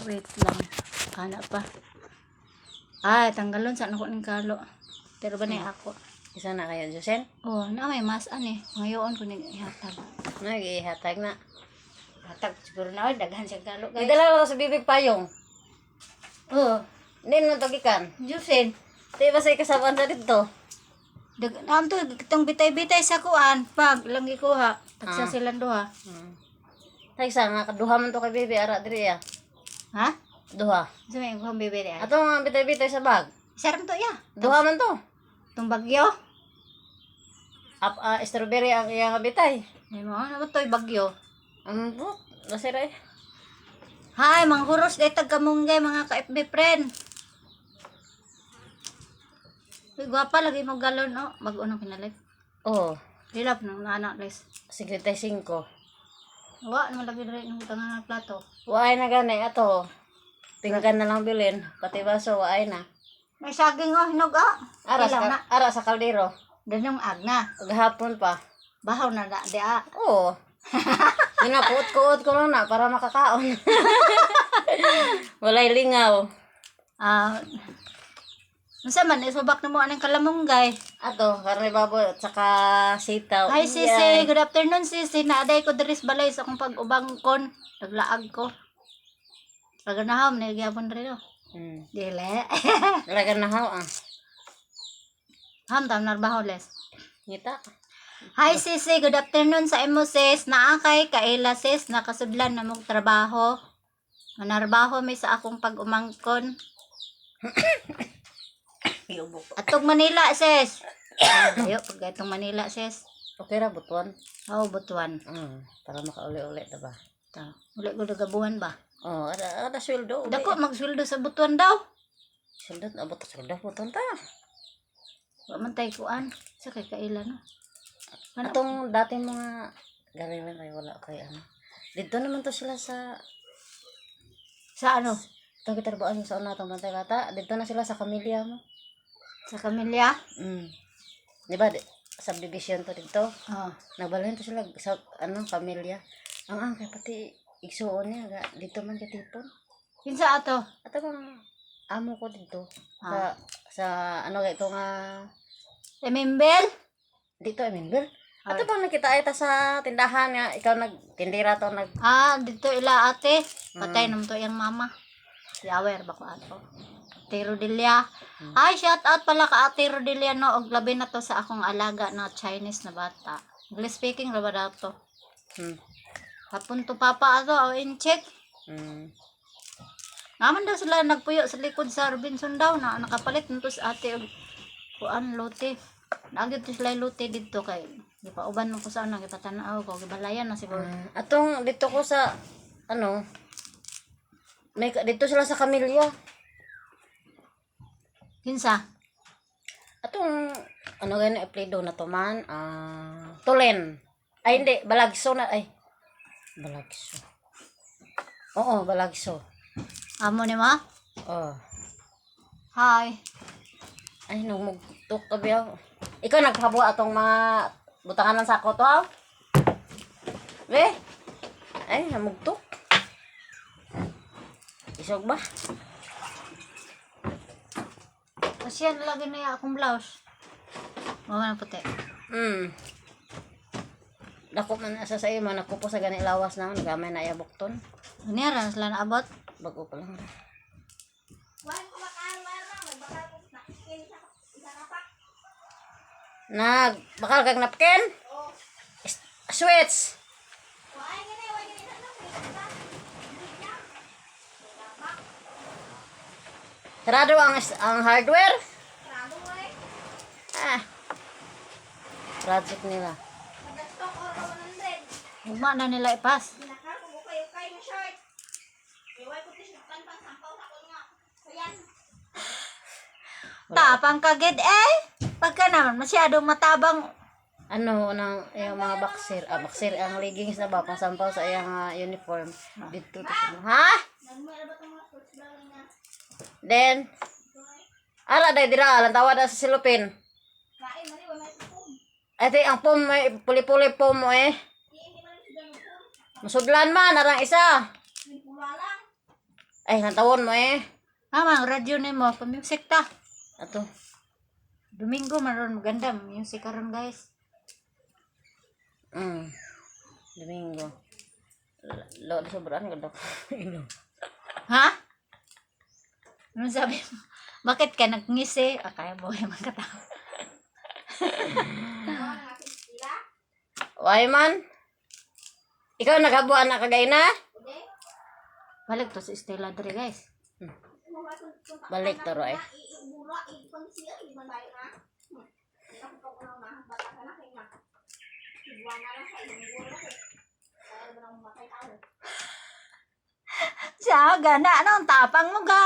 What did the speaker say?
Wait lang. Kana pa. Ay, tanggalon sa ako ng kalo. Pero ba na ako? Isa na kayo, Josen? Oh, na may mas ani. Ngayon ko ning ihatag. Nag-ihatag na. Hatag siguro na daghan siya kalo guys. Idala ko sa bibig payong. Oh, Hindi mo tagikan. Jusen. Di ba sa kasabaan sa dito? Am to kitong bitay-bitay sa kuan pag lang ikuha. Tagsa silang duha. Tay sa nga kaduha man to kay bibi ara diri ya. Ha? Duha. Sa may kuha bibili ay. Ato nga bitay-bitay sa bag. Sarap to ya. Duha man to. Tong bagyo. Strawberry ang iyang bitay. Ay mo ano ba toy bagyo? Po, nasira eh. Hi, mga huros day tagkamunggay mga ka-FB friend. Uy, gwapa lagi mo galon no. Mag-unang pinalik. Oh, Hilap nung anak les. Secretary 5. Wa naman lagi rin ng tangan ng plato. Waay na gani ato. Pinggan na lang bilin, pati baso waay na. May saging oh, hinog Ilang na. Ara sa kaldero. Danong agna. Gahapon pa. Bahaw na da di Oo. Ginakuot-kuot ko lang na para makakaon. Walay lingaw. Unsa man isubak na mo anang kalamunggay. Ato, karne baboy at saka sitaw. Hi Sisi, good afternoon Sisi. Naaday ko diri sa balay sa akong pag-ubangkon. Naglaag ko. Paganaham na gyapon diri no. Dile. Lagan na haw Ham tam narbaho les. Ngita. Hi Sisi, good afternoon sa imo sis. Naa kay kaila sis nakasudlan na mong trabaho. Manarbaho mi sa akong pag-umangkon. Atong Manila sis. Ayo pag itong Manila sis. Okay ra butuan. Oh, butuan. Para makauli-uli ta ba. Ta. Uli ko nagabuhan ba? Oh, ada sweldo. Dako magsweldo sa butuan daw. Sweldo abot sa sweldo butuan ta. Wa man tay kuan sa kay kaila no. Atong dati mga galing kay wala kay ano. Dito naman to sila sa ano? Itong kitarbuan sa una itong bantay bata. Dito na sila sa kamilya mo. Sa kamilya? Di ba? Subdivision to dito. Oh. Nagbalhin to sila sa kamilya. Ang kay pati igsuon niya. Dito man katipon. Kinsa ato? Ato bang amo ko dito. Sa ito nga. Remember? Dito, Minber. Ato bang nakita ita sa tindahan nga. Ikaw nagtindira to. Dito ila ate. Patay naman to yung mama. Si Awer ba ko ato? Ate Rodelia. Ay, shout out pala ka Ate Rodelia no. Og labi na to sa akong alaga na Chinese na bata. English speaking ra ba daw to? Hapon to papa ato. In check. Naman daw sila nagpuyo sa likod sa Robinson daw na nakapalit nito sa ate og kuan lote. Naagid to sila lote dito kay gipauban mo ko sa ano gipatanaw ko gibalayan na siguro. Atong dito ko sa may dito sila sa kamilya. Kinsa? Atong gani apelyido na to man Tulen. Ay hindi, Balagso na ay. Balagso. Oo, Balagso. Amo ni ma? Oh. Hi. Ay nagmugtok ka biya. Ikaw nagpabo atong mga butangan ng sako to ha? Be? Ay namugtok. Isog ba? Kasi yan lagi na akong blouse. Mga na puti. Dako man asa sa iyo man ako po sa gani lawas na gamay na iabokton. Ano yan? Sila na abot? Bago pa lang. Bakal kag napkin? Sweets. Sarado ang hardware? Project nila. Hugma na nila ipas. Tapang kagid pagka naman masyadong matabang. Yung mga boxer. Boxer ang leggings na ba pang sampaw sa iyang uniform. Dito to sila. Ha? Then ara day dira lang tawa da sa silupin. Ate ang pom may puli-puli pom mo Musudlan man arang isa. Ay, natawon mo eh. Mama, ang radyo ni mo, pa-music ta. Ato. Domingo, maroon maganda. Music karon guys. Domingo. Lo, sobrang ganda. Ha? Ano sabi mo? Bakit ka nagngisi? Kaya buhay magkatawa. Why man? Ikaw naghabuan na kagay na? Balik to sa Stella Dre guys. Balik to Roy. Siya, gana. Anong tapang mo ga?